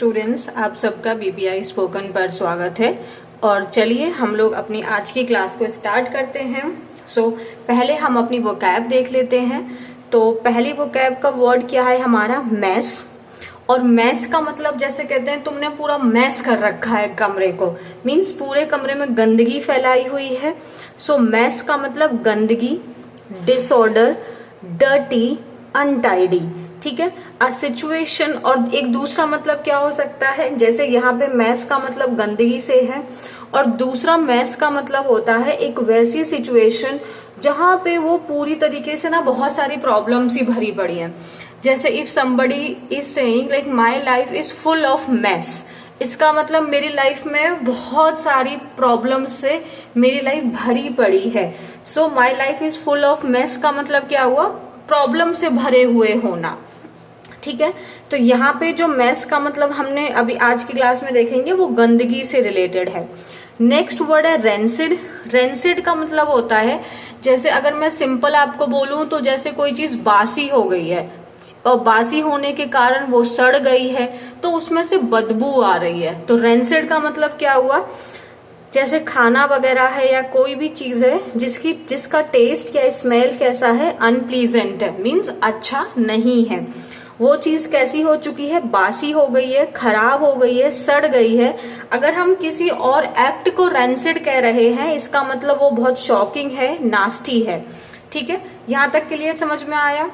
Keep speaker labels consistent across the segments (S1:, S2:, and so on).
S1: Students, आप सबका BPI spoken पर स्वागत है। और चलिए हम लोग अपनी आज की क्लास को स्टार्ट करते हैं। पहले हम अपनी वोकैब देख लेते हैं। तो पहली वोकैब का वर्ड क्या है हमारा? मैस। और मैस का मतलब जैसे कहते हैं तुमने पूरा मैस कर रखा है कमरे को, मीन्स पूरे कमरे में गंदगी फैलाई हुई है। मैस का मतलब गंदगी, डिसऑर्डर, डर्टी, अनटाइडी। ठीक है। A situation. और एक दूसरा मतलब क्या हो सकता है, जैसे यहाँ पे मैस का मतलब गंदगी से है और दूसरा मैस का मतलब होता है एक वैसी सिचुएशन जहां पे वो पूरी तरीके से ना बहुत सारी प्रॉब्लम्स ही भरी पड़ी है। जैसे if somebody is saying like my life is full of mass, इसका मतलब मेरी लाइफ में बहुत सारी प्रॉब्लम्स से मेरी लाइफ भरी पड़ी है। My life is full of mass का मतलब क्या हुआ? प्रॉब्लम से भरे हुए होना। ठीक है। तो यहाँ पे जो मैस का मतलब हमने अभी आज की क्लास में देखेंगे वो गंदगी से रिलेटेड है। नेक्स्ट वर्ड है रेंसिड। रेंसिड का मतलब होता है, जैसे अगर मैं सिंपल आपको बोलूं तो जैसे कोई चीज बासी हो गई है और बासी होने के कारण वो सड़ गई है तो उसमें से बदबू आ रही है। तो रेंसिड का मतलब क्या हुआ? जैसे खाना वगैरह है या कोई भी चीज है जिसका टेस्ट या स्मेल कैसा है? अनप्लीजेंट है, मीन्स अच्छा नहीं है। वो चीज कैसी हो चुकी है? बासी हो गई है, खराब हो गई है, सड़ गई है। अगर हम किसी और एक्ट को रेंसिड कह रहे हैं इसका मतलब वो बहुत शॉकिंग है, नास्टी है। ठीक है। यहां तक क्लियर समझ में आया?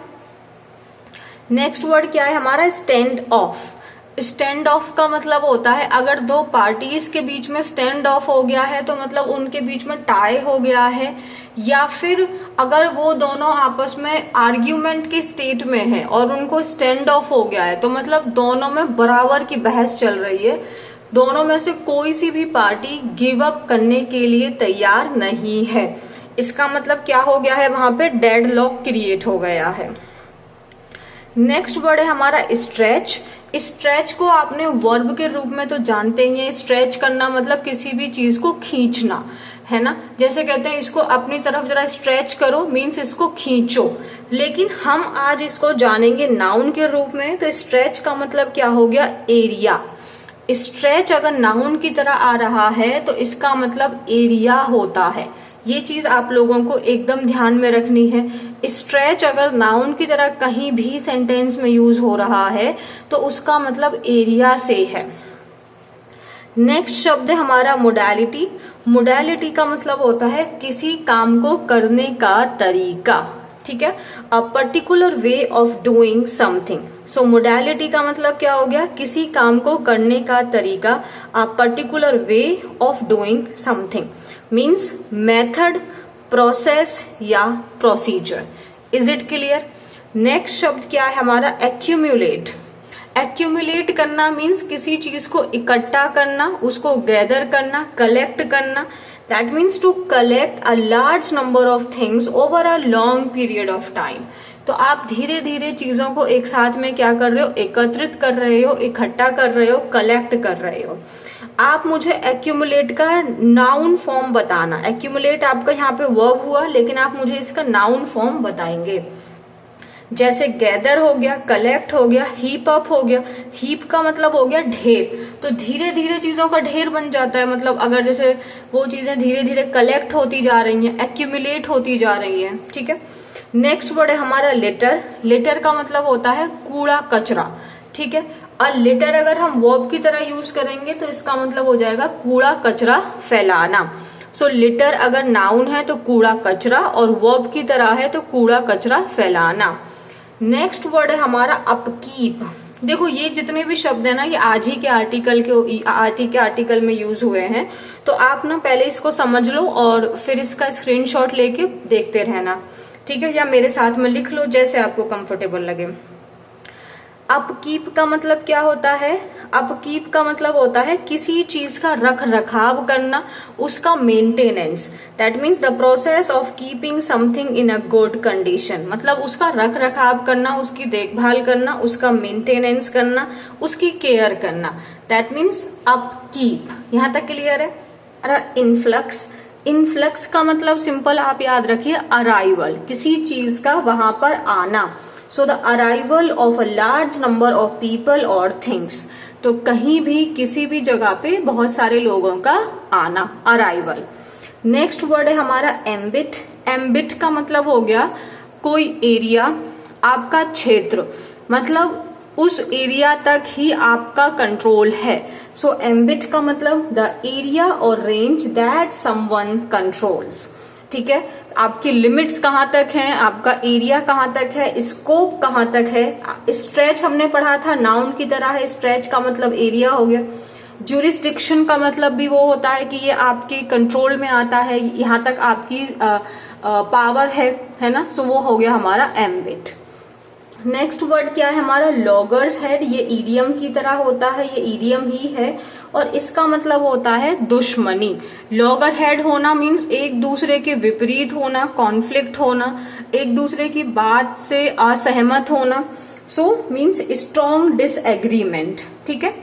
S1: नेक्स्ट वर्ड क्या है हमारा? Stand of. स्टैंड ऑफ का मतलब होता है अगर दो पार्टीज के बीच में स्टैंड ऑफ हो गया है तो मतलब उनके बीच में टाई हो गया है, या फिर अगर वो दोनों आपस में आर्ग्यूमेंट की स्टेट में है और उनको स्टैंड ऑफ हो गया है तो मतलब दोनों में बराबर की बहस चल रही है। दोनों में से कोई सी भी पार्टी गिव अप करने के लिए तैयार नहीं है। इसका मतलब क्या हो गया है? वहां पे डेडलॉक क्रिएट हो गया है। नेक्स्ट वर्ड है हमारा स्ट्रेच। स्ट्रेच को आपने वर्ब के रूप में तो जानते ही हैं। स्ट्रेच करना मतलब किसी भी चीज को खींचना, है ना। जैसे कहते हैं इसको अपनी तरफ जरा स्ट्रेच करो, मीन्स इसको खींचो। लेकिन हम आज इसको जानेंगे नाउन के रूप में। तो स्ट्रेच का मतलब क्या हो गया? एरिया। स्ट्रेच अगर नाउन की तरह आ रहा है तो इसका मतलब एरिया होता है। ये चीज आप लोगों को एकदम ध्यान में रखनी है। स्ट्रेच अगर नाउन की तरह कहीं भी सेंटेंस में यूज हो रहा है तो उसका मतलब एरिया से है। नेक्स्ट शब्द है हमारा मोडालिटी। मोडालिटी का मतलब होता है किसी काम को करने का तरीका। ठीक है। अ particular way of doing something. Modality का मतलब क्या हो गया? किसी काम को करने का तरीका। A particular way of doing something means method, process या procedure. Is it clear? Next शब्द क्या है हमारा? एक्यूमुलेट। एक्यूमुलेट करना मीन्स किसी चीज को इकट्ठा करना, उसको गैदर करना, कलेक्ट करना। That means to collect a large number of things over a long period of time. तो आप धीरे धीरे चीजों को एक साथ में क्या कर रहे हो? एकत्रित कर रहे हो, इकट्ठा कर रहे हो, कलेक्ट कर रहे हो। आप मुझे एक्यूमुलेट का नाउन फॉर्म बताना। एक्यूमुलेट आपका यहाँ पे वर्ब हुआ, लेकिन आप मुझे इसका नाउन फॉर्म बताएंगे। जैसे गैदर हो गया, कलेक्ट हो गया, हीप अप हो गया। हीप का मतलब हो गया ढेर। तो धीरे धीरे चीजों का ढेर बन जाता है। मतलब अगर जैसे वो चीजें धीरे धीरे कलेक्ट होती जा रही हैं, एक्यूमुलेट होती जा रही हैं। ठीक है। नेक्स्ट वर्ड है हमारा लिटर। लिटर का मतलब होता है कूड़ा कचरा। ठीक है। और लिटर अगर हम वर्ब की तरह यूज करेंगे तो इसका मतलब हो जाएगा कूड़ा कचरा फैलाना। लिटर अगर नाउन है तो कूड़ा कचरा, और वर्ब की तरह है तो कूड़ा कचरा फैलाना। नेक्स्ट वर्ड है हमारा अपकीप। देखो ये जितने भी शब्द है ना ये आज ही के आर्टिकल में यूज हुए हैं। तो आप ना पहले इसको समझ लो और फिर इसका स्क्रीनशॉट लेके देखते रहना। ठीक है। या मेरे साथ में लिख लो जैसे आपको कंफर्टेबल लगे। अपकीप का मतलब क्या होता है? अपकीप का मतलब होता है किसी चीज का रख रखाव करना, उसका maintenance. That means the process of keeping something in a good condition. मतलब उसका रख रखाव करना, उसकी देखभाल करना, उसका मेंटेनेंस करना, उसकी केयर करना। That means upkeep. यहां तक क्लियर है? इनफ्लक्स। इनफ्लक्स का मतलब सिंपल आप याद रखिए, अराइवल, किसी चीज का वहां पर आना। So the arrival of a large number of people or things. तो कहीं भी किसी भी जगह पे बहुत सारे लोगों का आना, अराइवल। नेक्स्ट वर्ड है हमारा एम्बिट। एम्बिट का मतलब हो गया कोई एरिया, आपका क्षेत्र, मतलब उस एरिया तक ही आपका कंट्रोल है। सो एम्बिट का मतलब द एरिया और रेंज दैट समवन कंट्रोल्स। ठीक है, आपकी लिमिट्स कहाँ तक हैं, आपका एरिया कहाँ तक है, स्कोप कहाँ तक है। स्ट्रेच हमने पढ़ा था, नाउन की तरह है, स्ट्रेच का मतलब एरिया हो गया। ज्यूरिसडिक्शन का मतलब भी वो होता है कि ये आपके कंट्रोल में आता है, यहाँ तक आपकी पावर है ना। सो वो हो गया हमारा एम्बिट। नेक्स्ट वर्ड क्या है हमारा लॉगर्स हेड। ये ईडियम की तरह होता है, ये ईडियम ही है और इसका मतलब होता है दुश्मनी। लॉगर हेड होना मीन्स एक दूसरे के विपरीत होना, कॉन्फ्लिक्ट होना, एक दूसरे की बात से असहमत होना। So means strong disagreement. ठीक है,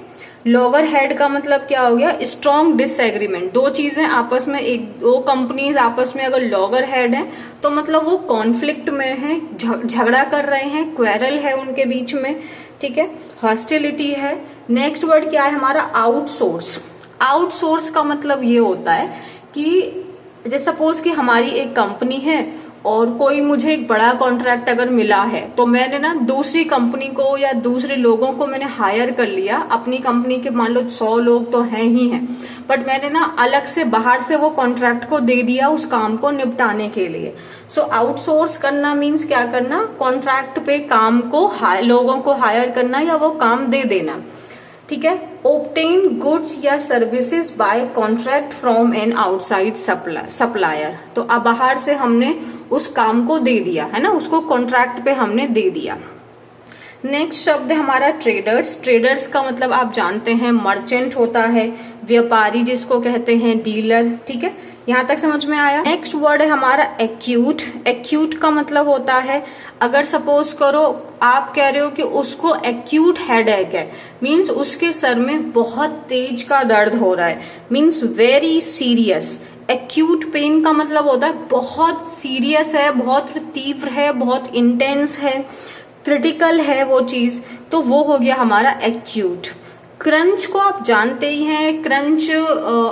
S1: लॉगर हेड का मतलब क्या हो गया, स्ट्रॉन्ग डिसएग्रीमेंट। दो चीजें आपस में, दो कंपनीज आपस में अगर लॉगर हेड है तो मतलब वो कॉन्फ्लिक्ट में है, झगड़ा कर रहे हैं, क्वेरल है उनके बीच में। ठीक है, हॉस्टिलिटी है। नेक्स्ट वर्ड क्या है हमारा आउटसोर्स। आउटसोर्स का मतलब ये होता है कि जैसे सपोज कि हमारी एक कंपनी है और कोई मुझे एक बड़ा कॉन्ट्रैक्ट अगर मिला है तो मैंने ना दूसरी कंपनी को या दूसरे लोगों को मैंने हायर कर लिया। अपनी कंपनी के मान लो 100 लोग तो हैं ही हैं, बट मैंने ना अलग से बाहर से वो कॉन्ट्रैक्ट को दे दिया उस काम को निपटाने के लिए। सो आउटसोर्स करना मीन्स क्या करना, कॉन्ट्रैक्ट पे काम को लोगों को हायर करना या वो काम दे देना। ठीक है, obtain गुड्स या services by contract from an outside supplier. तो अब बाहर से हमने उस काम को दे दिया है ना, उसको कॉन्ट्रैक्ट पे हमने दे दिया। नेक्स्ट शब्द है हमारा ट्रेडर्स। ट्रेडर्स का मतलब आप जानते हैं मर्चेंट होता है, व्यापारी जिसको कहते हैं डीलर। ठीक है, यहाँ तक समझ में आया। नेक्स्ट वर्ड है हमारा एक्यूट। एक्यूट का मतलब होता है अगर सपोज करो आप कह रहे हो कि उसको एक्यूट हेडेक है, मीन्स उसके सर में बहुत तेज का दर्द हो रहा है, means very serious. Acute pain का मतलब होता है बहुत सीरियस है, बहुत तीव्र है, बहुत इंटेंस है, क्रिटिकल है वो चीज, तो वो हो गया हमारा एक्यूट। क्रंच को आप जानते ही हैं, क्रंच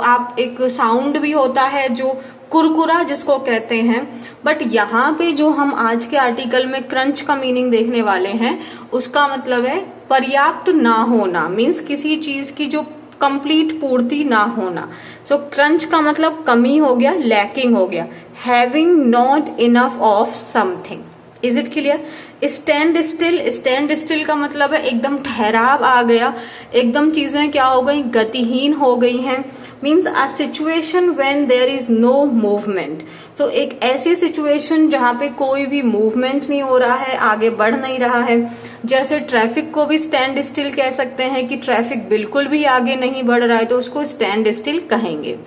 S1: आप एक साउंड भी होता है जो कुरकुरा जिसको कहते हैं, बट यहाँ पे जो हम आज के आर्टिकल में क्रंच का मीनिंग देखने वाले हैं उसका मतलब है पर्याप्त ना होना, मीन्स किसी चीज की जो कंप्लीट पूर्ति ना होना। सो क्रंच का मतलब कमी हो गया, लैकिंग हो गया, having not enough of something. Is it clear. Stand still. Stand still का मतलब है एकदम ठहराव आ गया, एकदम चीजें क्या हो गई, गतिहीन हो गई हैं। Means a situation when there is no movement. तो एक ऐसी सिचुएशन जहां पे कोई भी मूवमेंट नहीं हो रहा है, आगे बढ़ नहीं रहा है। जैसे ट्रैफिक को भी स्टैंड स्टिल कह सकते हैं कि ट्रैफिक बिल्कुल भी आगे नहीं बढ़ रहा है तो उसको स्टैंड स्टिल कहेंगे।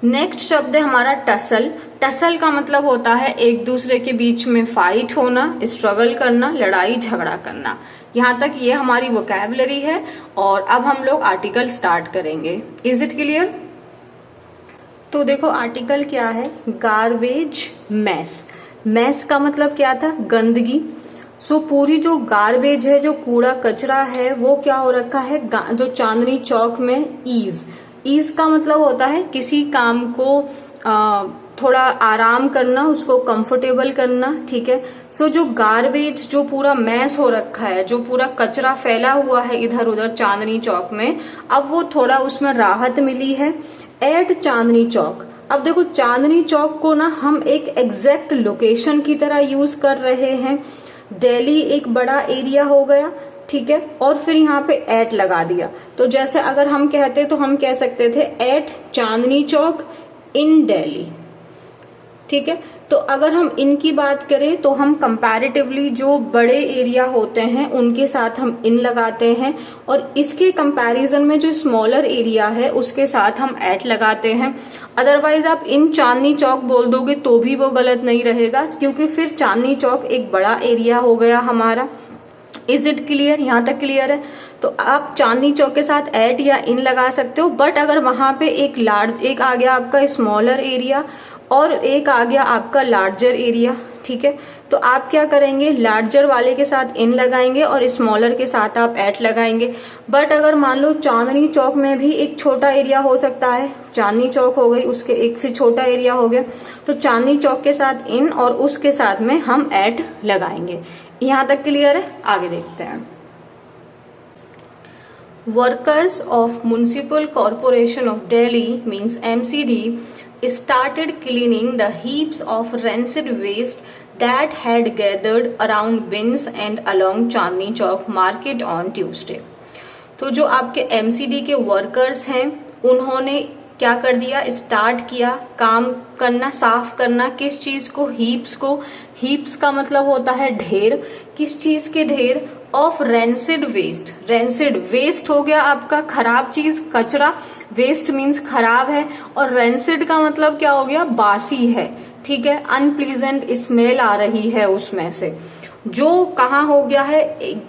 S1: नेक्स्ट शब्द है हमारा टसल। टसल का मतलब होता है एक दूसरे के बीच में फाइट होना, स्ट्रगल करना, लड़ाई झगड़ा करना। यहाँ तक ये हमारी वोकैबुलरी है और अब हम लोग आर्टिकल स्टार्ट करेंगे। Is it clear. तो देखो आर्टिकल क्या है, गार्बेज मैस। मैस का मतलब क्या था, गंदगी। सो पूरी जो गार्बेज है, जो कूड़ा कचरा है, वो क्या हो रखा है, जो चांदनी चौक में ईज। ईज का मतलब होता है किसी काम को थोड़ा आराम करना, उसको कंफर्टेबल करना। ठीक है, सो जो गार्बेज, जो पूरा मैस हो रखा है, जो पूरा कचरा फैला हुआ है इधर उधर चांदनी चौक में, अब वो थोड़ा उसमें राहत मिली है। एट चांदनी चौक। अब देखो चांदनी चौक को ना हम एक एग्जैक्ट लोकेशन की तरह यूज कर रहे हैं। दिल्ली एक बड़ा एरिया हो गया, ठीक है, और फिर यहाँ पे एट लगा दिया। तो जैसे अगर हम कहते तो हम कह सकते थे एट चांदनी चौक इन दिल्ली। ठीक है, तो अगर हम इनकी बात करें तो हम कंपैरेटिवली जो बड़े एरिया होते हैं उनके साथ हम इन लगाते हैं, और इसके कंपैरिजन में जो स्मॉलर एरिया है उसके साथ हम एट लगाते हैं। अदरवाइज आप इन चांदनी चौक बोल दोगे तो भी वो गलत नहीं रहेगा, क्योंकि फिर चांदनी चौक एक बड़ा एरिया हो गया हमारा। Is it clear? यहाँ तक क्लियर है? तो आप चांदनी चौक के साथ एट या इन लगा सकते हो, बट अगर वहां पे एक आ गया आपका स्मॉलर एरिया और एक आ गया आपका लार्जर एरिया, ठीक है, तो आप क्या करेंगे, लार्जर वाले के साथ इन लगाएंगे और स्मॉलर के साथ आप एट लगाएंगे। बट अगर मान लो चांदनी चौक में भी एक छोटा एरिया हो सकता है, चांदनी चौक हो गई, उसके एक से छोटा एरिया हो गया, तो चांदनी चौक के साथ इन और उसके साथ में हम एट लगाएंगे। यहां तक क्लियर है? आगे देखते हैं। Workers of municipal corporation of Delhi means MCD started cleaning the heaps of rancid waste that had gathered around bins and along Chandni Chowk market on Tuesday। तो जो आपके MCD के वर्कर्स हैं उन्होंने क्या कर दिया, स्टार्ट किया काम करना, साफ करना, किस चीज को, हीप्स को। हीप्स का मतलब होता है ढेर। किस चीज के ढेर? Of rancid waste. Rancid waste हो गया आपका खराब चीज, कचरा। वेस्ट मीन्स खराब है, और रेंसिड का मतलब क्या हो गया, बासी है, ठीक है, अनप्लीजेंट स्मेल आ रही है उसमें से। जो कहाँ हो गया है,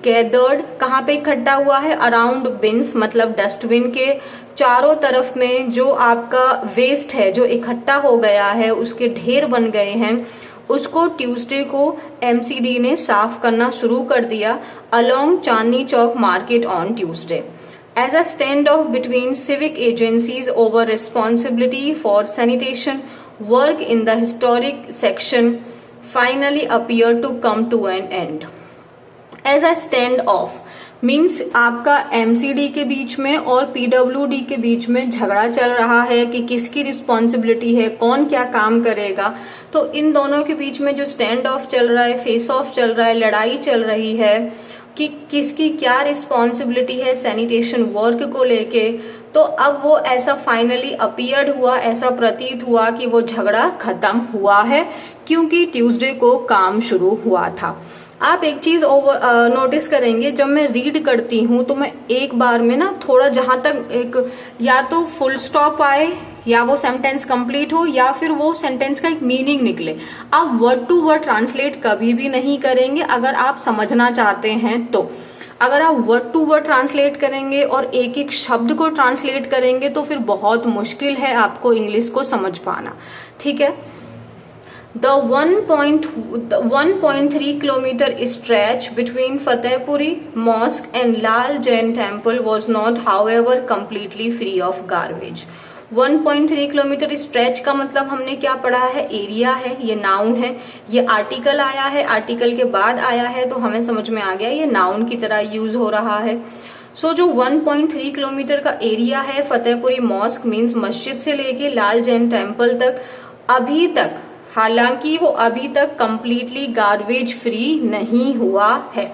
S1: गैदर्ड, कहाँ पे इकट्ठा हुआ है, अराउंड बिन्स मतलब डस्टबिन के चारों तरफ में जो आपका वेस्ट है जो इकट्ठा हो गया है, उसके ढेर बन गए हैं, उसको ट्यूसडे को MCD ने साफ करना शुरू कर दिया along Chandni Chowk market on Tuesday as a standoff between civic agencies over responsibility for sanitation work in the historic section finally appear to come to an end। As a stand off means आपका MCD के बीच में और PWD के बीच में झगड़ा चल रहा है कि किसकी रिस्पॉन्सिबिलिटी है, कौन क्या काम करेगा। तो इन दोनों के बीच में जो स्टैंड ऑफ चल रहा है, फेस ऑफ चल रहा है, लड़ाई चल रही है कि किसकी क्या रिस्पॉन्सिबिलिटी है सैनिटेशन वर्क को लेके। तो अब वो ऐसा फाइनली अपीयर्ड हुआ, ऐसा प्रतीत हुआ कि वो झगड़ा खत्म हुआ है, क्योंकि ट्यूसडे को काम शुरू हुआ था। आप एक चीज नोटिस करेंगे, जब मैं रीड करती हूँ तो मैं एक बार में ना थोड़ा जहां तक एक या तो फुल स्टॉप आए, या वो सेंटेंस कंप्लीट हो, या फिर वो सेंटेंस का एक मीनिंग निकले। आप वर्ड टू वर्ड ट्रांसलेट कभी भी नहीं करेंगे अगर आप समझना चाहते हैं तो। अगर आप वर्ड टू वर्ड ट्रांसलेट करेंगे और एक एक शब्द को ट्रांसलेट करेंगे तो फिर बहुत मुश्किल है आपको इंग्लिश को समझ पाना, ठीक है। The 1.3 kilometer stretch between Fatehpuri Mosque and Lal Jain Temple was not, however, completely free of garbage। 1.3 kilometre stretch का मतलब हमने क्या पढ़ा है, एरिया है, ये नाउन है, ये आर्टिकल आया है, आर्टिकल के बाद आया है, तो हमें समझ में आ गया ये नाउन की तरह यूज हो रहा है। सो जो 1.3 किलोमीटर का एरिया है फतेहपुरी मॉस्क मीन्स मस्जिद से लेके लाल जैन टेम्पल तक, अभी तक, हालांकि वो अभी तक कंप्लीटली गार्बेज फ्री नहीं हुआ है।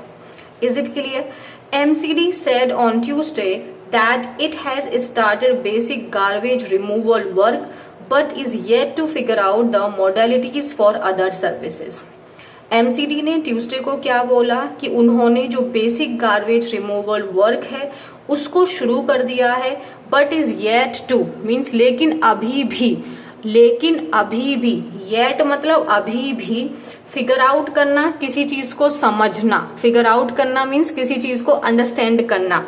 S1: Is it clear? MCD said on Tuesday that it has started basic garbage removal work but is yet to figure out the modalities for other services। MCD ने ट्यूसडे को क्या बोला कि उन्होंने जो बेसिक गार्बेज रिमूवल वर्क है उसको शुरू कर दिया है, but is yet two means लेकिन अभी भी, येट मतलब अभी भी, फिगर आउट करना, किसी चीज को समझना, फिगर आउट करना मीन्स किसी चीज को अंडरस्टैंड करना,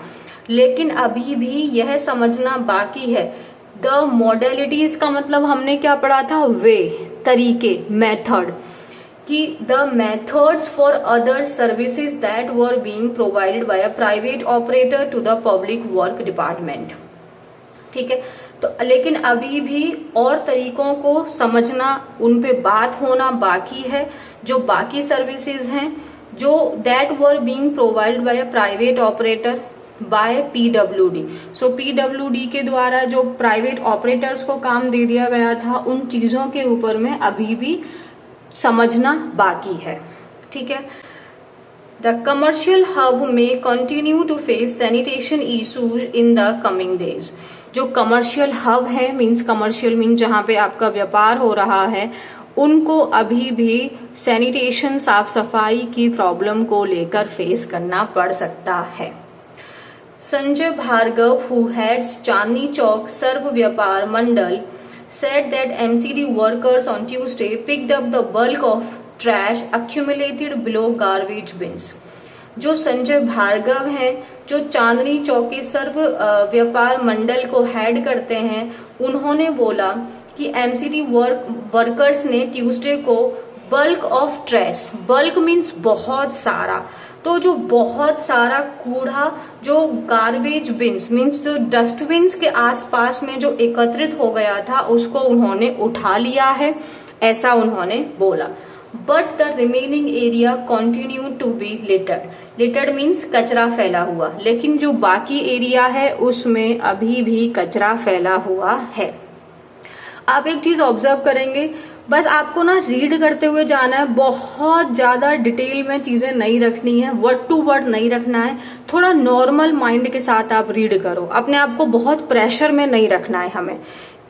S1: लेकिन अभी भी यह समझना बाकी है। द मॉडलिटीज का मतलब हमने क्या पढ़ा था, वे, तरीके, मेथड, कि the methods for other services that were being provided by a private operator to the public work department. ठीक है, तो लेकिन अभी भी और तरीकों को समझना, उन पे बात होना बाकी है। जो बाकी सर्विसेज हैं जो that were being provided by a private operator by PWD, so PWD के द्वारा जो प्राइवेट ऑपरेटर्स को काम दे दिया गया था, उन चीजों के ऊपर में अभी भी समझना बाकी है। ठीक है, द कमर्शियल हब में continue to face sanitation issues in the coming days. जो कमर्शियल हब है मीन्स, कमर्शियल मीन्स जहां पे आपका व्यापार हो रहा है, उनको अभी भी सैनिटेशन, साफ सफाई की प्रॉब्लम को लेकर फेस करना पड़ सकता है। Sanjay Bhargava, who heads Chandni Chowk सर्व व्यापार मंडल, said that MCD workers on Tuesday picked up the bulk of trash accumulated below garbage bins। जो संजय भार्गव हैं, जो चांदनी चौक के सर्व व्यापार मंडल को हेड करते हैं, उन्होंने बोला कि एमसीडी वर्कर्स ने ट्यूसडे को bulk of trash, bulk means बहुत सारा, तो जो बहुत सारा कूड़ा जो गार्बेज बिन्स मीन्स जो डस्टबिन्स के आसपास में जो एकत्रित हो गया था उसको उन्होंने उठा लिया है, ऐसा उन्होंने बोला। But the remaining area continue to be littered, littered means कचरा फैला हुआ, लेकिन जो बाकी एरिया है उसमें अभी भी कचरा फैला हुआ है। आप एक चीज ऑब्जर्व करेंगे, बस आपको ना रीड करते हुए जाना है, बहुत ज्यादा डिटेल में चीजें नहीं रखनी है, वर्ड टू वर्ड नहीं रखना है, थोड़ा नॉर्मल माइंड के साथ आप रीड करो, अपने आप को बहुत प्रेशर में नहीं रखना है हमें।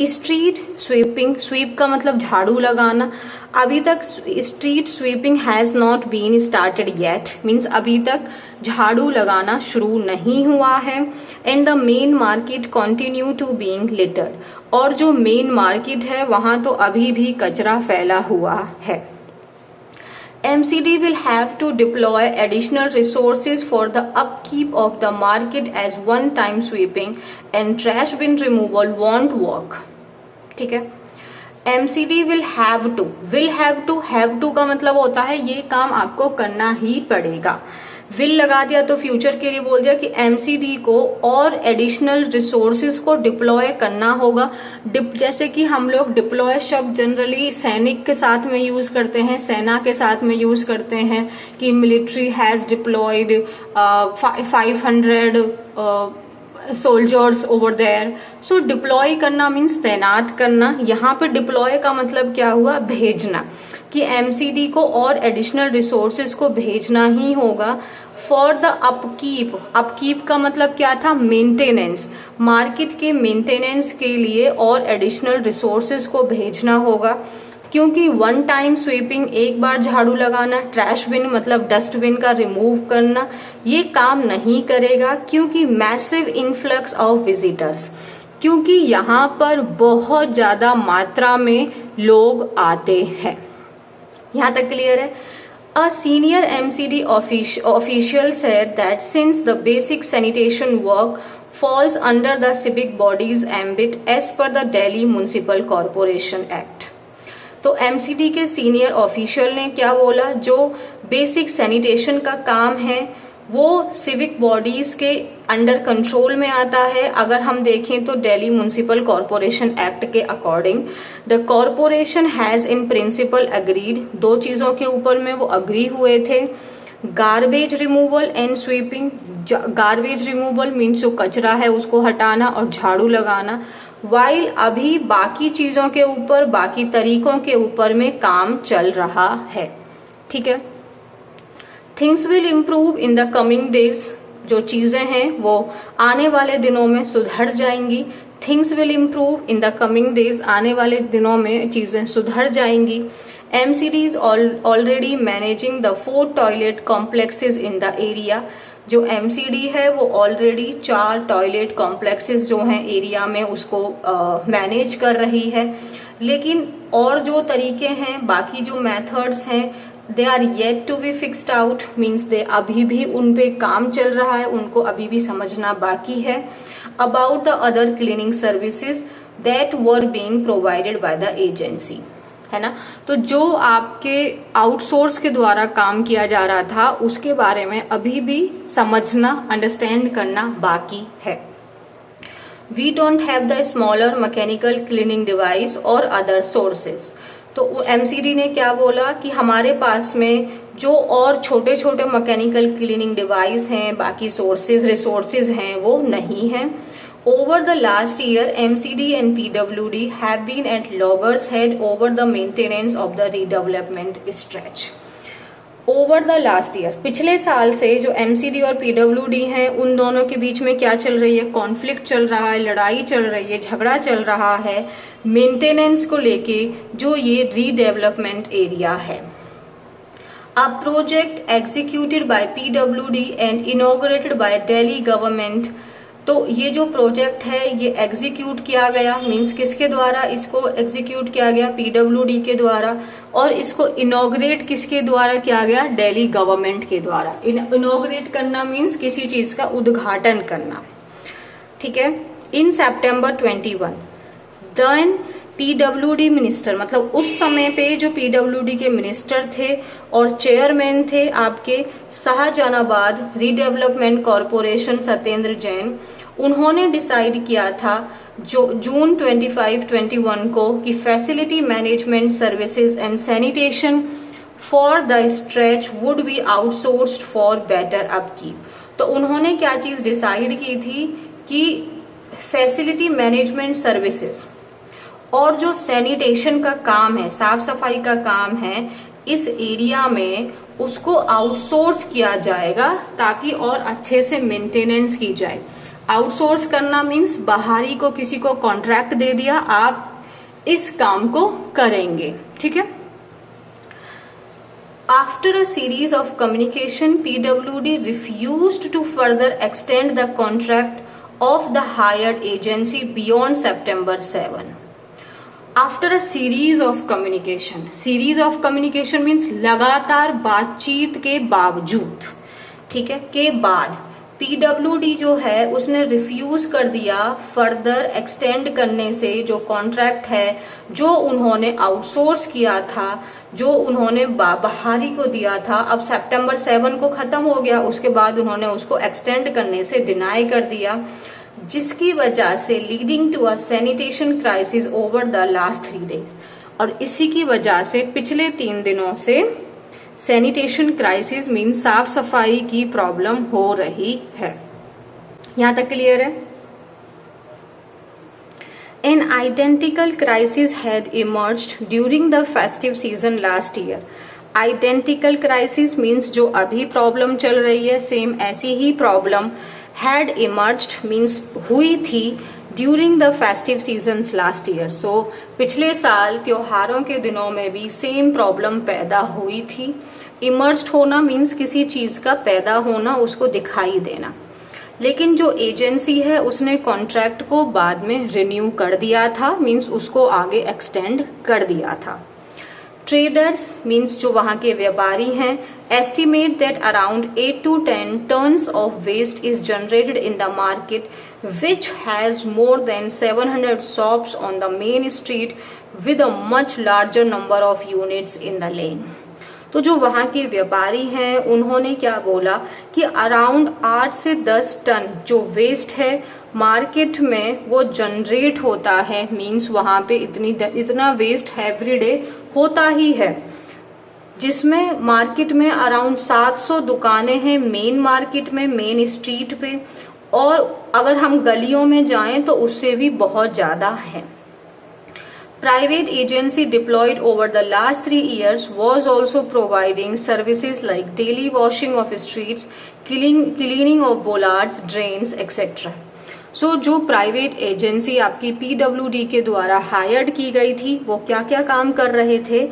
S1: स्ट्रीट स्वीपिंग, स्वीप का मतलब झाड़ू लगाना, अभी तक street sweeping has not been started yet, means अभी तक झाड़ू लगाना शुरू नहीं हुआ है। And the main market continue to being littered, और जो मेन मार्केट है वहां तो अभी भी कचरा फैला हुआ है। MCD will have to deploy additional resources for the upkeep of the market as one-time sweeping and trash bin removal won't work. ठीक है, MCD will have to का मतलब होता है ये काम आपको करना ही पड़ेगा। विल लगा दिया तो फ्यूचर के लिए बोल दिया कि एमसीडी को और एडिशनल रिसोर्सेज को डिप्लॉय करना होगा। जैसे कि हम लोग डिप्लॉय शब्द जनरली सैनिक के साथ में यूज करते हैं, सेना के साथ में यूज करते हैं कि military has deployed 500 soldiers over there. So deploy करना मीन्स तैनात करना। यहाँ पे डिप्लॉय का मतलब क्या हुआ, भेजना, कि एमसीडी को और एडिशनल रिसोर्सेज को भेजना ही होगा फॉर द अपकीप। अपकीप का मतलब क्या था, मेंटेनेंस, मार्केट के मेंटेनेंस के लिए और एडिशनल रिसोर्सेज को भेजना होगा। क्योंकि वन टाइम स्वीपिंग, एक बार झाड़ू लगाना, ट्रैश बिन मतलब डस्टबिन का रिमूव करना, ये काम नहीं करेगा क्योंकि मैसिव इन्फ्लक्स ऑफ विजिटर्स, क्योंकि यहाँ पर बहुत ज्यादा मात्रा में लोग आते हैं। यहाँ तक क्लियर है। A senior MCD official said that since the basic sanitation work falls under the civic body's ambit as per the Delhi Municipal Corporation Act, तो एमसीडी के सीनियर ऑफिशियल ने क्या बोला, जो बेसिक सैनिटेशन का काम है वो सिविक बॉडीज के अंडर कंट्रोल में आता है। अगर हम देखें तो दिल्ली म्युनिसिपल कॉरपोरेशन एक्ट के according the corporation has in principle agreed, दो चीजों के ऊपर में वो अग्री हुए थे, garbage removal and sweeping. Garbage removal means जो कचरा है उसको हटाना और झाड़ू लगाना, वाइल अभी बाकी चीजों के ऊपर, बाकी तरीकों के ऊपर में काम चल रहा है। ठीक है, things will improve in the coming days, जो चीजें हैं वो आने वाले दिनों में सुधर जाएंगी। Things will improve in the coming days, आने वाले दिनों में चीजें सुधर जाएंगी। MCD is already managing the 4 toilet complexes in the area, जो MCD है वो ऑलरेडी 4 टॉयलेट कॉम्प्लेक्सेस जो हैं एरिया में उसको मैनेज कर रही है। लेकिन और जो तरीके हैं, बाकी जो मेथड्स हैं, they are yet to be fixed out, means they अभी भी उन पे काम चल रहा है, उनको अभी भी समझना बाकी है। About the other cleaning services that were being provided by the agency, है ना। तो जो आपके आउटसोर्स के द्वारा काम किया जा रहा था उसके बारे में अभी भी समझना, अंडरस्टैंड करना बाकी है। We don't have the smaller mechanical cleaning device और अदर सोर्सेज, तो एमसीडी ने क्या बोला कि हमारे पास में जो और छोटे छोटे मैकेनिकल क्लीनिंग डिवाइस हैं, बाकी सोर्सेज रिसोर्सेज हैं, वो नहीं है। Over the last year, MCD and PWD have been at loggerheads head over the maintenance of the redevelopment stretch. Over the last year, पिछले साल से जो MCD और PWD हैं उन दोनों के बीच में क्या चल रही है, कॉन्फ्लिक्ट चल रहा है, लड़ाई चल रही है, झगड़ा चल रहा है मेंटेनेंस को लेके, जो ये रीडेवलपमेंट एरिया है। A project executed by PWD and inaugurated by Delhi government तो ये जो प्रोजेक्ट है ये एग्जीक्यूट किया गया, मींस किसके द्वारा इसको एग्जीक्यूट किया गया, पीडब्ल्यूडी के द्वारा। और इसको इनॉग्रेट किसके द्वारा किया गया, दिल्ली गवर्नमेंट के द्वारा। इनॉग्रेट करना मींस किसी चीज का उद्घाटन करना, ठीक है। इन सितंबर 21 देन पीडब्ल्यूडी मिनिस्टर, मतलब उस समय पे जो पीडब्ल्यूडी के मिनिस्टर थे और चेयरमैन थे आपके शाहजहानाबाद रीडेवलपमेंट कॉरपोरेशन सत्येंद्र जैन, उन्होंने डिसाइड किया था जो जून 25-21 को कि facility management services and sanitation for the stretch would be outsourced for better upkeep. तो उन्होंने क्या चीज डिसाइड की थी कि फैसिलिटी मैनेजमेंट सर्विसेज और जो सैनिटेशन का काम है, साफ सफाई का काम है, इस एरिया में उसको आउटसोर्स किया जाएगा ताकि और अच्छे से मेंटेनेंस की जाए। आउटसोर्स करना मीन्स बाहरी को किसी को कॉन्ट्रैक्ट दे दिया, आप इस काम को करेंगे, ठीक है। After a series of communication, PWD refused to further extend the contract of the hired agency beyond September 7. After a series of communication means लगातार बातचीत के बावजूद, ठीक है, के बाद पीडब्ल्यूडी जो है उसने रिफ्यूज कर दिया फर्दर एक्सटेंड करने से जो कॉन्ट्रैक्ट है जो उन्होंने आउटसोर्स किया था, जो उन्होंने बाहरी को दिया था। अब सितंबर 7 को खत्म हो गया, उसके बाद उन्होंने उसको एक्सटेंड करने से डिनाई कर दिया, जिसकी वजह से leading to a sanitation crisis over the last 3 days. और इसी की वजह से पिछले 3 दिनों से सैनिटेशन क्राइसिस मीन साफ सफाई की प्रॉब्लम हो रही है। यहां तक क्लियर है। An identical crisis had emerged during the festive season last year. Identical crisis means जो अभी प्रॉब्लम चल रही है सेम ऐसी ही प्रॉब्लम had emerged means हुई थी during the festive season last year. So पिछले साल त्योहारों के दिनों में भी सेम प्रॉब्लम पैदा हुई थी। इमर्ज्ड होना मीन्स किसी चीज का पैदा होना, उसको दिखाई देना। लेकिन जो एजेंसी है उसने कॉन्ट्रैक्ट को बाद में रिन्यू कर दिया था, मीन्स उसको आगे एक्सटेंड कर दिया था। ट्रेडर्स मीन्स जो वहां के व्यापारी हैं estimate that around 8 to 10 tons of waste is generated in the market, which has more than 700 shops on the main street with a much larger number of units in the lane. तो जो वहां के व्यापारी हैं उन्होंने क्या बोला कि अराउंड 8 से 10 टन जो वेस्ट है मार्केट में वो जनरेट होता है, मींस वहां पे इतना वेस्ट एवरीडे होता ही है, जिसमें मार्केट में अराउंड 700 दुकानें हैं मेन मार्केट में, मेन स्ट्रीट पे, और अगर हम गलियों में जाएं तो उससे भी बहुत ज्यादा है। Private agency deployed over the last 3 years was also providing services like daily washing of streets, cleaning of bollards, drains, etc. So जो प्राइवेट एजेंसी आपकी पीडब्ल्यूडी के द्वारा हायर्ड की गई थी वो क्या क्या काम कर रहे थे,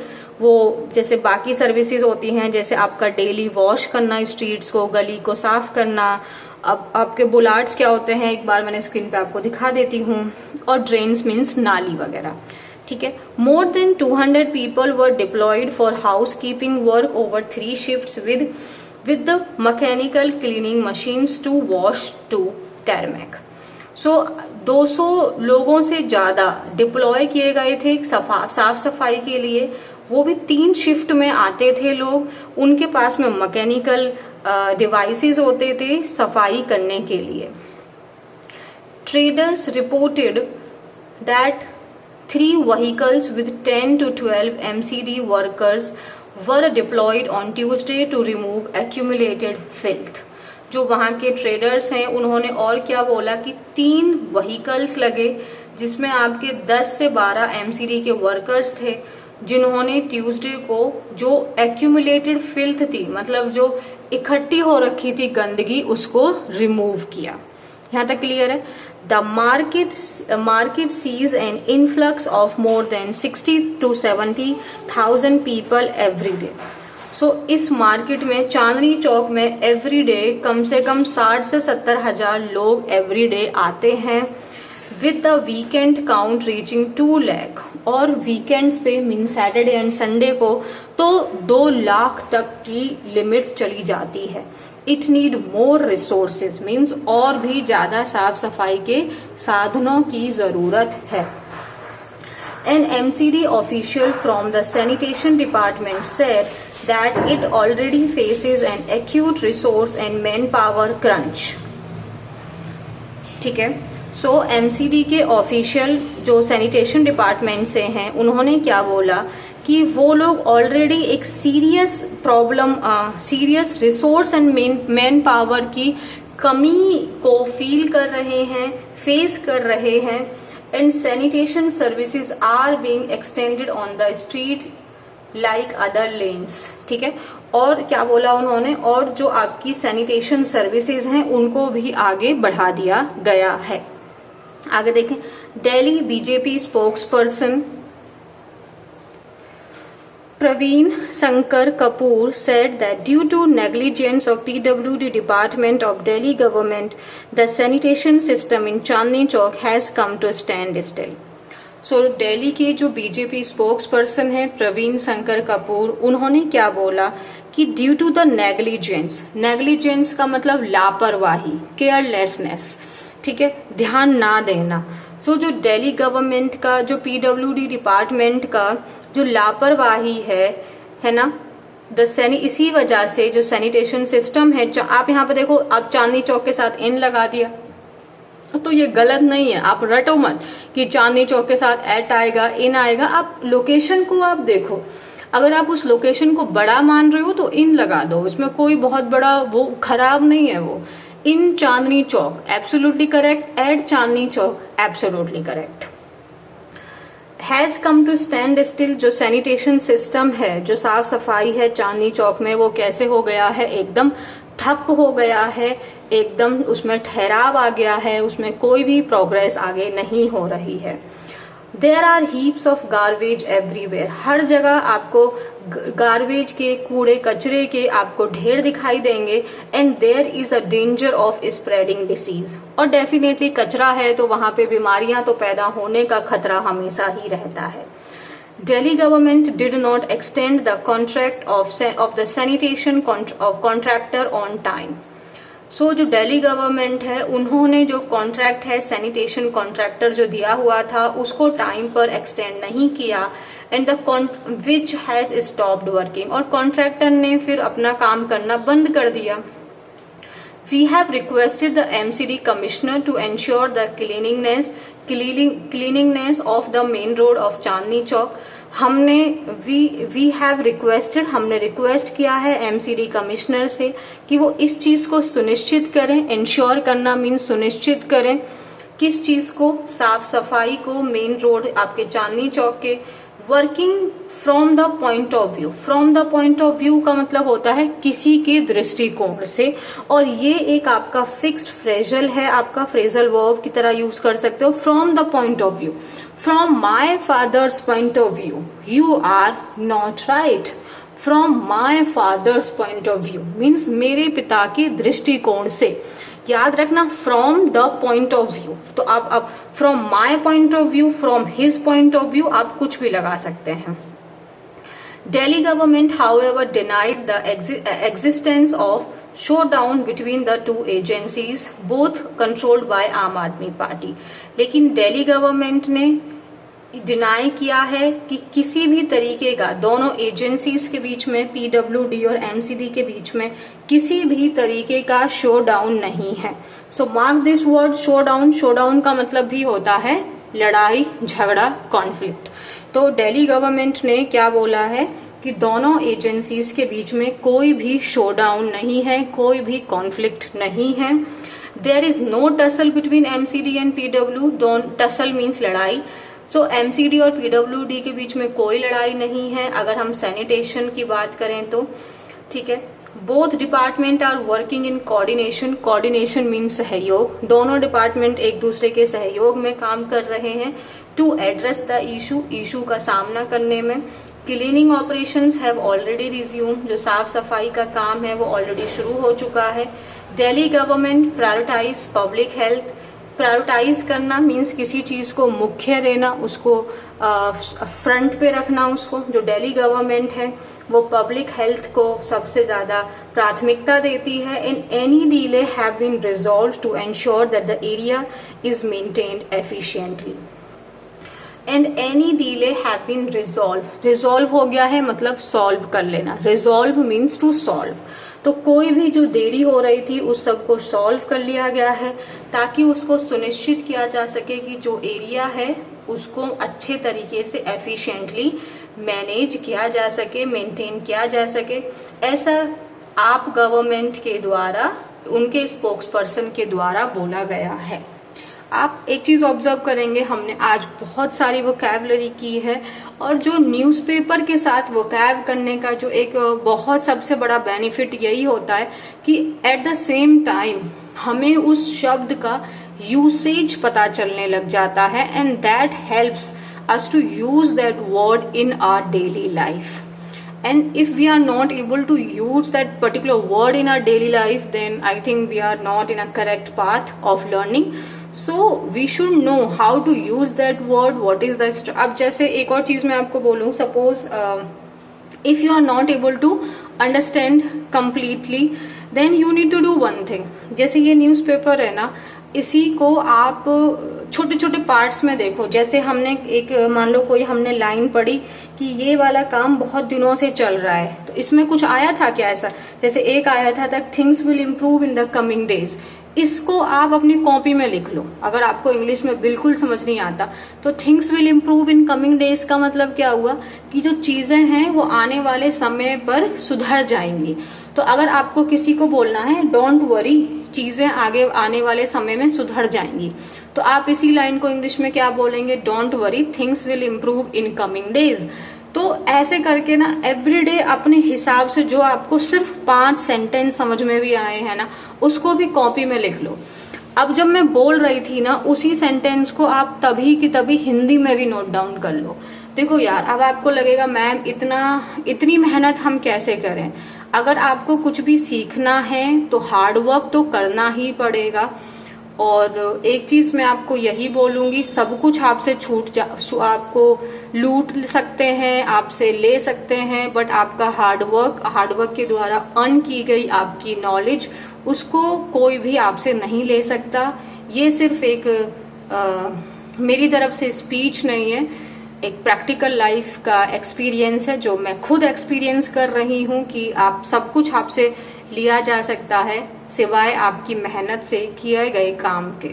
S1: वो जैसे बाकी सर्विसेज होती हैं, जैसे आपका डेली वॉश करना स्ट्रीट्स को, गली को साफ करना। अब आपके बुलार्ड्स क्या होते हैं एक बार मैंने स्क्रीन पे आपको दिखा देती हूँ, और ड्रेन्स मीन्स नाली वगैरह, ठीक है। More than 200 people were deployed for housekeeping work over 3 shifts with the mechanical cleaning machines to wash to tarmac. So 200 लोगों से ज्यादा डिप्लॉय किए गए थे साफ सफाई के लिए, वो भी 3 शिफ्ट में आते थे लोग, उनके पास में मैकेनिकल डिवाइसेस होते थे सफाई करने के लिए। Traders reported that 3 vehicles with 10 to 12 MCD workers were deployed on Tuesday to remove accumulated filth. जो वहां के ट्रेडर्स हैं उन्होंने और क्या बोला कि 3 व्हीकल्स लगे जिसमें आपके 10 से 12 MCD के वर्कर्स थे, जिन्होंने ट्यूसडे को जो एक्यूमुलेटेड फिल्थ थी, मतलब जो इकट्ठी हो रखी थी गंदगी, उसको रिमूव किया। यहाँ तक क्लियर है। The market sees an influx of more than 60 to 70,000 people every day. इस मार्केट में चांदनी चौक में एवरीडे कम से कम 60 से 70 हजार लोग एवरीडे आते हैं, with the weekend count reaching 2 lakh, और वीकेंड्स पे मीन सैटरडे एंड संडे को तो 2 लाख तक की लिमिट चली जाती है। It need more resources means और भी ज्यादा साफ सफाई के साधनों की जरूरत है। An MCD official from the sanitation department said that it already faces an acute resource and manpower crunch. ठीक है, MCD के ऑफिशियल जो सैनिटेशन डिपार्टमेंट से हैं, उन्होंने क्या बोला कि वो लोग ऑलरेडी एक serious problem, serious resource and man power की कमी को फील कर रहे हैं, फेस कर रहे हैं, and sanitation services are being extended on the street like other lanes। ठीक है, और क्या बोला उन्होंने, और जो आपकी सैनिटेशन सर्विसेज हैं उनको भी आगे बढ़ा दिया गया है। आगे देखें, Delhi BJP spokes person Praveen Shankar Kapoor said that due to negligence of PWD Department of Delhi government, the sanitation system in Chandni Chowk has come to standstill. Delhi के जो बीजेपी स्पोक्स पर्सन है प्रवीण शंकर कपूर, उन्होंने क्या बोला कि ड्यू टू द नेग्लिजेंस का मतलब लापरवाही, केयरलेसनेस, ठीक है, ध्यान ना देना। जो दिल्ली गवर्नमेंट का, जो पीडब्ल्यूडी डिपार्टमेंट का जो लापरवाही है ना, इसी वजह से जो सैनिटेशन सिस्टम है, आप यहाँ पे देखो, आप चांदनी चौक के साथ इन लगा दिया तो ये गलत नहीं है, आप रटो मत कि चांदनी चौक के साथ एट आएगा, इन आएगा। आप लोकेशन को आप देखो, अगर आप उस लोकेशन को बड़ा मान रहे हो तो इन लगा दो, उसमें कोई बहुत बड़ा वो खराब नहीं है। वो in Chandni Chowk absolutely correct, at Chandni Chowk absolutely correct. Has come to stand still, जो सैनिटेशन सिस्टम है, जो साफ सफाई है चांदनी चौक में, वो कैसे हो गया है, एकदम ठप हो गया है, एकदम उसमें ठहराव आ गया है, उसमें कोई भी प्रोग्रेस आगे नहीं हो रही है। There are heaps of garbage everywhere, हर जगह आपको गार्बेज के, कूड़े कचरे के आपको ढेर दिखाई देंगे। And there is a danger of spreading disease, और डेफिनेटली कचरा है तो वहां पे बीमारियां तो पैदा होने का खतरा हमेशा ही रहता है। Delhi government did not extend the contract of the sanitation contractor on time. जो दिल्ली गवर्नमेंट है, उन्होंने जो कॉन्ट्रैक्ट है सैनिटेशन कॉन्ट्रैक्टर जो दिया हुआ था उसको टाइम पर एक्सटेंड नहीं किया, and which has stopped working, और कॉन्ट्रैक्टर ने फिर अपना काम करना बंद कर दिया। We have requested the MCD commissioner to ensure the cleanliness of the main road of Chandni Chowk. we have requested, हमने रिक्वेस्ट किया है MCD कमिश्नर से कि वो इस चीज को सुनिश्चित करें। इंश्योर करना मीन्स सुनिश्चित करें, किस चीज को, साफ सफाई को, मेन रोड आपके चांदनी चौक के। Working from the point of view, from the point of view का मतलब होता है किसी के दृष्टिकोण से, और ये एक आपका फिक्स्ड फ्रेजल है, आपका फ्रेजल वर्ब की तरह यूज कर सकते हो। From the point of view, from my father's point of view you are not right. From my father's point of view means मेरे पिता के दृष्टिकोण से। याद रखना, from the point of view, तो आप from my point of view, from his point of view, आप कुछ भी लगा सकते हैं। Delhi government, however, denied the existence of showdown between the two agencies, both controlled by आम आदमी पार्टी। लेकिन दिल्ली गवर्नमेंट ने डिनाई किया है कि किसी भी तरीके का दोनों एजेंसीज के बीच में, पीडब्ल्यूडी और एमसीडी के बीच में किसी भी तरीके का शो डाउन नहीं है। So mark this word, showdown. Showdown का मतलब भी होता है लड़ाई झगड़ा, कॉन्फ्लिक्ट। तो दिल्ली गवर्नमेंट ने क्या बोला है कि दोनों एजेंसीज के बीच में कोई भी शो डाउन नहीं है, कोई भी कॉन्फ्लिक्ट नहीं है। There is no tussle between MCD and PW. Tussle means लड़ाई। सो एमसीडी और पीडब्ल्यूडी के बीच में कोई लड़ाई नहीं है अगर हम सैनिटेशन की बात करें तो, ठीक है। Both department are working in coordination. Coordination means सहयोग। दोनों डिपार्टमेंट एक दूसरे के सहयोग में काम कर रहे हैं to address the issue, issue का सामना करने में। Cleaning operations have already resume, जो साफ सफाई का काम है वो ऑलरेडी शुरू हो चुका है। Delhi government prioritize public health. Prioritize करना मीन्स किसी चीज को मुख्य देना, उसको फ्रंट पे रखना। उसको जो दिल्ली गवर्नमेंट है वो पब्लिक हेल्थ को सबसे ज्यादा प्राथमिकता देती है। And any delay have been resolved to ensure that the area is maintained efficiently. And any delay have been resolve हो गया है मतलब सॉल्व कर लेना। Resolve means to solve. तो कोई भी जो देरी हो रही थी उस सब को सॉल्व कर लिया गया है, ताकि उसको सुनिश्चित किया जा सके कि जो एरिया है उसको अच्छे तरीके से एफिशिएंटली मैनेज किया जा सके, मेंटेन किया जा सके। ऐसा आप गवर्नमेंट के द्वारा, उनके स्पोक्स पर्सन के द्वारा बोला गया है। आप एक चीज ऑब्जर्व करेंगे, हमने आज बहुत सारी वोकैबुलरी की है, और जो न्यूज़पेपर के साथ वोकैब करने का जो एक बहुत सबसे बड़ा बेनिफिट यही होता है कि एट द सेम टाइम हमें उस शब्द का यूसेज पता चलने लग जाता है, and that helps us to use that word in our daily life. And if we are not able to use that particular word in our daily life, then I think we are not in a correct path of learning. So we should know how to use that word. What is the अब जैसे एक और चीज मैं आपको बोलूँ, suppose if you are not able to understand completely, then you need to do one thing. जैसे ये न्यूज़पेपर है ना, इसी को आप छोटे छोटे पार्ट्स में देखो। जैसे हमने एक मान लो कोई हमने लाइन पढ़ी कि ये वाला काम बहुत दिनों से चल रहा है, तो इसमें कुछ आया था क्या ऐसा? जैसे एक आया था that things will improve in the coming days. इसको आप अपनी कॉपी में लिख लो। अगर आपको इंग्लिश में बिल्कुल समझ नहीं आता तो things will improve in coming days का मतलब क्या हुआ कि जो चीजें हैं वो आने वाले समय पर सुधर जाएंगी। तो अगर आपको किसी को बोलना है डोंट वरी, चीजें आगे आने वाले समय में सुधर जाएंगी, तो आप इसी लाइन को इंग्लिश में क्या बोलेंगे? Don't worry, things will improve in coming days. तो ऐसे करके ना एवरीडे अपने हिसाब से जो आपको सिर्फ 5 सेंटेंस समझ में भी आए हैं ना, उसको भी कॉपी में लिख लो। अब जब मैं बोल रही थी ना, उसी सेंटेंस को आप तभी की तभी हिंदी में भी नोट डाउन कर लो। देखो यार, अब आपको लगेगा मैम इतनी मेहनत हम कैसे करें? अगर आपको कुछ भी सीखना है तो हार्ड वर्क तो करना ही पड़ेगा। और एक चीज मैं आपको यही बोलूंगी, सब कुछ आपसे आपको लूट सकते हैं, आपसे ले सकते हैं, बट आपका हार्ड वर्क के द्वारा अर्न की गई आपकी नॉलेज, उसको कोई भी आपसे नहीं ले सकता। ये सिर्फ एक मेरी तरफ से स्पीच नहीं है, एक प्रैक्टिकल लाइफ का एक्सपीरियंस है जो मैं खुद एक्सपीरियंस कर रही हूँ कि आप सब कुछ आपसे लिया जा सकता है सिवाय आपकी मेहनत से किए गए काम के।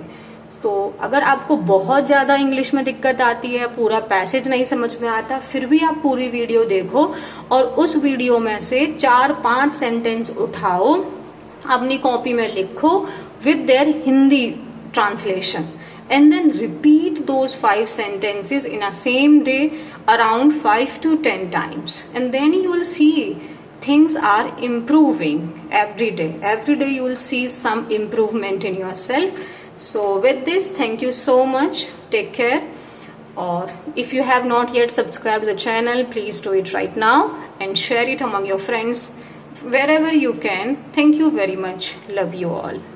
S1: तो अगर आपको बहुत ज्यादा इंग्लिश में दिक्कत आती है, पूरा पैसेज नहीं समझ में आता, फिर भी आप पूरी वीडियो देखो और उस वीडियो में से 4-5 सेंटेंस उठाओ, अपनी कॉपी में लिखो with their Hindi translation, and then repeat those 5 sentences in a same day around 5 to 10 times, and then you will see things are improving every day. Every day you will see some improvement in yourself. So with this, thank you so much, take care, or if you have not yet subscribed to the channel, please do it right now and share it among your friends wherever you can. Thank you very much, love you all.